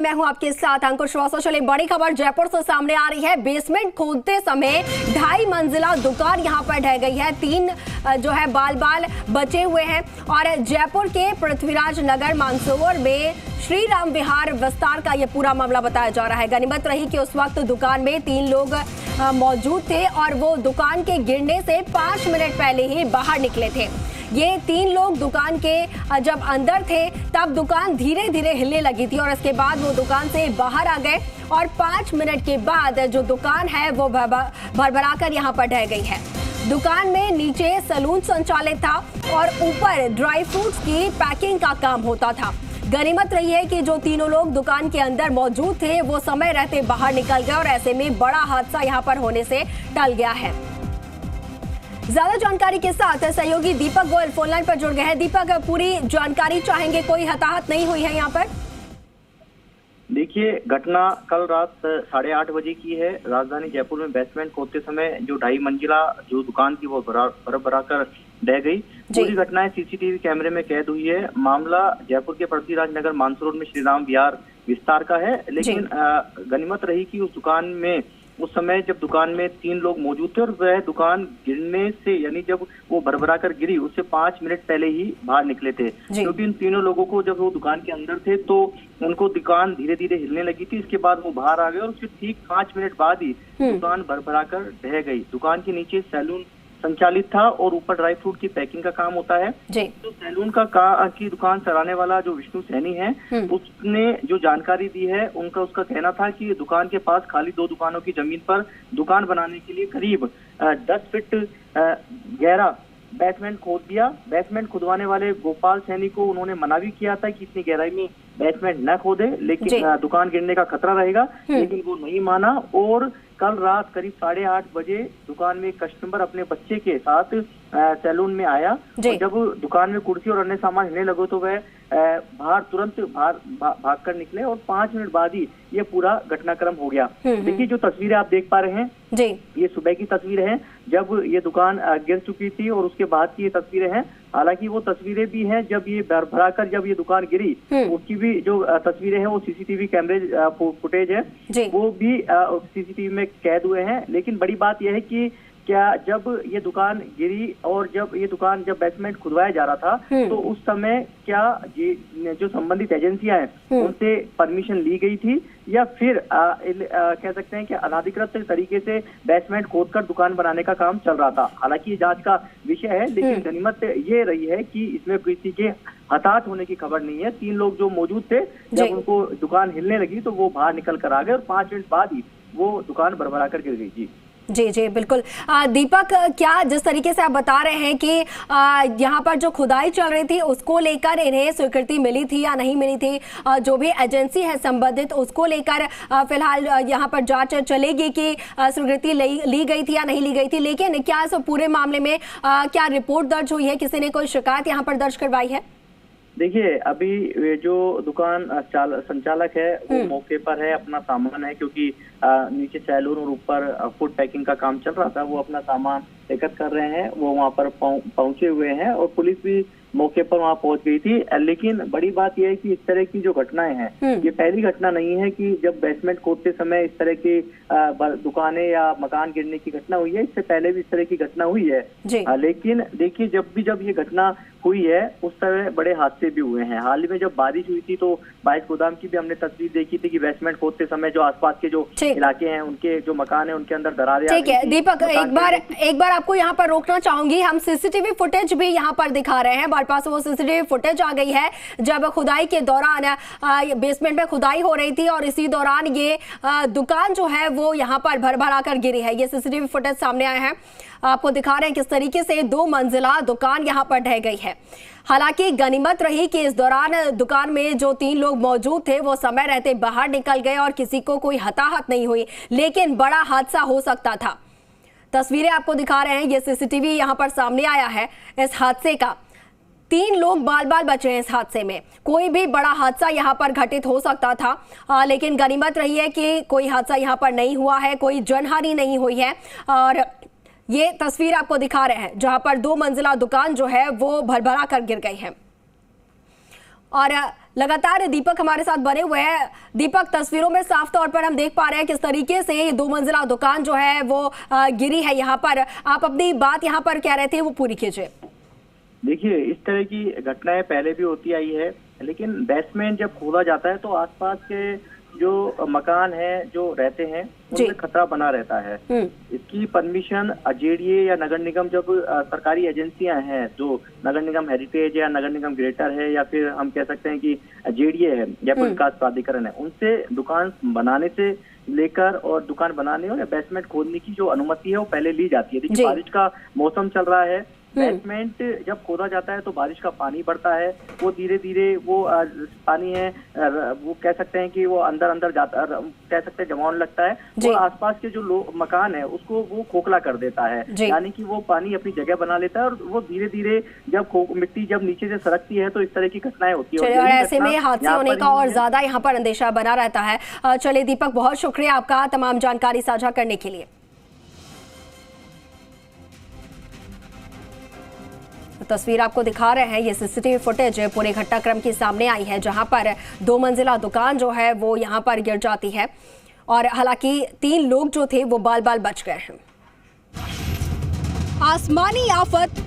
मैं हूं आपके साथ अंकुर श्रीवास्तव। चलिए बड़ी खबर जयपुर से सामने आ रही है। बेसमेंट खोदते समय 2.5 मंजिला दुकान यहां पर ढह गई है। 3 जो है बाल बचे हुए हैं। और जयपुर के पृथ्वीराज नगर मानसरोवर में श्री राम विहार विस्तार का यह पूरा मामला बताया जा रहा है। गनीमत रही कि उस वक्त दुकान में 3 लोग मौजूद थे और वो दुकान के गिरने से 5 मिनट पहले ही बाहर निकले थे। ये 3 लोग दुकान के जब अंदर थे तब दुकान धीरे धीरे हिलने लगी थी और इसके बाद वो दुकान से बाहर आ गए और 5 मिनट के बाद जो दुकान है वो भरभराकर यहाँ पर ढह गई है। दुकान में नीचे सैलून संचालित था और ऊपर ड्राई फ्रूट्स की पैकिंग का काम होता था। गनीमत रही है कि जो तीनों लोग दुकान के अंदर मौजूद थे वो समय रहते बाहर निकल गए और ऐसे में बड़ा हादसा यहाँ पर होने से टल गया है। ज्यादा जानकारी के साथ सहयोगी दीपक गोयल फोन लाइन पर जुड़ गए हैं। दीपक, पूरी जानकारी चाहेंगे। कोई हताहत नहीं हुई है यहाँ पर? देखिए, घटना कल रात 8:30 बजे की है। राजधानी जयपुर में बेसमेंट खोदते समय जो 2.5 मंजिला जो दुकान थी वो भरा कर ढह गई। पूरी घटनाएं सीसीटीवी कैमरे में कैद हुई है। मामला जयपुर के पृथ्वीराज नगर मानसरोवर में श्री राम विहार विस्तार का है। लेकिन गनीमत रही कि उस दुकान में उस समय जब दुकान में 3 लोग मौजूद थे और वह दुकान गिरने से यानी जब वो भरभरा कर गिरी उससे 5 मिनट पहले ही बाहर निकले थे। क्योंकि इन तीनों लोगों को जब वो दुकान के अंदर थे तो उनको दुकान धीरे धीरे हिलने लगी थी। इसके बाद वो बाहर आ गए और उसके ठीक 5 मिनट बाद ही दुकान भरभरा कर ढह गई। दुकान के नीचे सैलून संचालित था और ऊपर ड्राई फ्रूट की पैकिंग का काम होता है। तो सैलून की दुकान चलाने वाला जो विष्णु सैनी है उसने जो जानकारी दी है उसका कहना था कि दुकान के पास खाली 2 दुकानों की जमीन पर दुकान बनाने के लिए करीब 10 फीट गहरा बेसमेंट खोद दिया। बेसमेंट खुदवाने वाले गोपाल सैनी को उन्होंने मना भी किया था कि इतनी गहराई में बेसमेंट न खोदे, लेकिन दुकान गिरने का खतरा रहेगा, लेकिन वो नहीं माना। और कल रात करीब 8:30 बजे दुकान में कस्टमर अपने बच्चे के साथ सैलून में आया और जब दुकान में कुर्सी और अन्य सामान हिलने लगे तो वह तुरंत भाग कर निकले और 5 मिनट बाद ही ये पूरा घटनाक्रम हो गया। देखिए, जो तस्वीरें आप देख पा रहे हैं ये सुबह की तस्वीरें हैं जब ये दुकान गिर चुकी थी और उसके बाद की ये तस्वीरें हैं। हालांकि वो तस्वीरें भी हैं जब ये भरभराकर जब ये दुकान गिरी उसकी भी जो तस्वीरें हैं वो सीसीटीवी कैमरे फुटेज है वो भी सीसीटीवी में कैद हुए हैं। लेकिन बड़ी बात यह है कि क्या जब ये दुकान गिरी और जब बेसमेंट खुदवाया जा रहा था तो उस समय क्या जो संबंधित एजेंसियां हैं उनसे परमिशन ली गई थी या फिर कह सकते हैं कि अनाधिकृत तरीके से बेसमेंट खोदकर दुकान बनाने का काम चल रहा था। हालांकि ये जांच का विषय है, लेकिन गनीमत ये रही है कि इसमें किसी के हताहत होने की खबर नहीं है। 3 लोग जो मौजूद थे जब उनको दुकान हिलने लगी तो वो बाहर निकल कर आ गए और 5 मिनट बाद ही वो दुकान भरभरा कर गिर गई। जी बिल्कुल। दीपक, क्या जिस तरीके से आप बता रहे हैं कि यहाँ पर जो खुदाई चल रही थी उसको लेकर इन्हें स्वीकृति मिली थी या नहीं मिली थी, जो भी एजेंसी है संबंधित उसको लेकर फिलहाल यहाँ पर जांच चलेगी कि स्वीकृति ली गई थी या नहीं ली गई थी। लेकिन क्या इस पूरे मामले में क्या रिपोर्ट दर्ज हुई है? किसी ने कोई शिकायत यहाँ पर दर्ज करवाई है? देखिए, अभी जो दुकान संचालक है वो मौके पर है, अपना सामान है, क्योंकि नीचे सैलून और ऊपर फूड पैकिंग का काम चल रहा था। वो अपना सामान एकत्र कर रहे हैं, वो वहाँ पर पहुंचे हुए हैं और पुलिस भी मौके पर वहाँ पहुंच गई थी। लेकिन बड़ी बात यह है कि इस तरह की जो घटनाएं हैं ये पहली घटना नहीं है कि जब बेसमेंट खोदते समय इस तरह की दुकानें या मकान गिरने की घटना हुई है। इससे पहले भी इस तरह की घटना हुई है। लेकिन देखिए, जब ये घटना हुई है उस समय बड़े हादसे भी हुए हैं। हाल ही में जब बारिश हुई थी तो 22 गोदाम की भी हमने तस्वीर देखी थी कि बेसमेंट खोदते समय जो आसपास के जो इलाके हैं उनके जो मकान है उनके अंदर दरारें। ठीक है दीपक, एक बार आपको यहाँ पर रोकना चाहूंगी। हम सीसीटीवी फुटेज भी यहाँ पर दिखा रहे हैं। हमारे पास वो सीसीटीवी फुटेज आ गई है जब खुदाई के दौरान बेसमेंट में खुदाई हो रही थी और इसी दौरान ये दुकान जो है वो यहाँ पर भरभरा कर गिरी है। ये सीसीटीवी फुटेज सामने आए हैं, आपको दिखा रहे हैं किस तरीके से 2 मंजिला दुकान यहाँ पर ढह गई है। हालांकि गनीमत रही कि इस दौरान दुकान में जो 3 लोग मौजूद थे वो समय रहते बाहर निकल गए और किसी को कोई हताहत नहीं हुई, लेकिन बड़ा हादसा हो सकता था। तस्वीरें आपको दिखा रहे हैं, ये सीसीटीवी यहाँ पर सामने आया है इस हादसे का। 3 लोग बाल बचे हैं इस हादसे में। कोई भी बड़ा हादसा यहाँ पर घटित हो सकता था, लेकिन गनीमत रही है कि कोई हादसा यहाँ पर नहीं हुआ है, कोई जनहानि नहीं हुई है। और ये तस्वीर आपको दिखा रहे हैं जहां पर 2 मंजिला दुकान जो है वो भरभरा कर गिर गई है। और लगातार दीपक हमारे साथ बने हुए हैं। दीपक, तस्वीरों में साफ तौर पर हम देख पा रहे हैं किस तरीके से ये 2 मंजिला दुकान जो है वो गिरी है। यहाँ पर आप अपनी बात यहाँ पर कह रहे थे, वो पूरी कीजिए। देखिए, इस तरह की घटनाएं पहले भी होती आई है, लेकिन बेसमेंट जब खोदा जाता है तो आसपास के जो मकान है, जो रहते हैं, उनमें खतरा बना रहता है। इसकी परमिशन जेडीए या नगर निगम, जब सरकारी एजेंसियां हैं, जो नगर निगम हेरिटेज या नगर निगम ग्रेटर है, या फिर हम कह सकते हैं कि जेडीए है, जयपुर विकास प्राधिकरण है, उनसे दुकान बनाने से लेकर और दुकान बनाने और बेसमेंट खोदने की जो अनुमति है वो पहले ली जाती है। देखिए, बारिश का मौसम चल रहा है, बेसमेंट जब खोदा जाता है तो बारिश का पानी बढ़ता है, वो धीरे धीरे वो पानी है, वो कह सकते हैं कि वो अंदर अंदर जाता, कह सकते हैं जमा होने लगता है, वो आसपास के जो मकान है उसको वो खोखला कर देता है, यानी कि वो पानी अपनी जगह बना लेता है और वो धीरे धीरे जब मिट्टी जब नीचे से सरकती है तो इस तरह की घटनाएं होती है। और ऐसे में हादसे होने का और ज्यादा यहाँ पर अंदेशा बना रहता है। चलिए दीपक, बहुत शुक्रिया आपका तमाम जानकारी साझा करने के लिए। तस्वीर आपको दिखा रहे हैं, ये सीसीटीवी फुटेज पूरे घटनाक्रम की सामने आई है, जहां पर 2 मंजिला दुकान जो है वो यहां पर गिर जाती है और हालांकि 3 लोग जो थे वो बाल बाल बच गए हैं। आसमानी आफत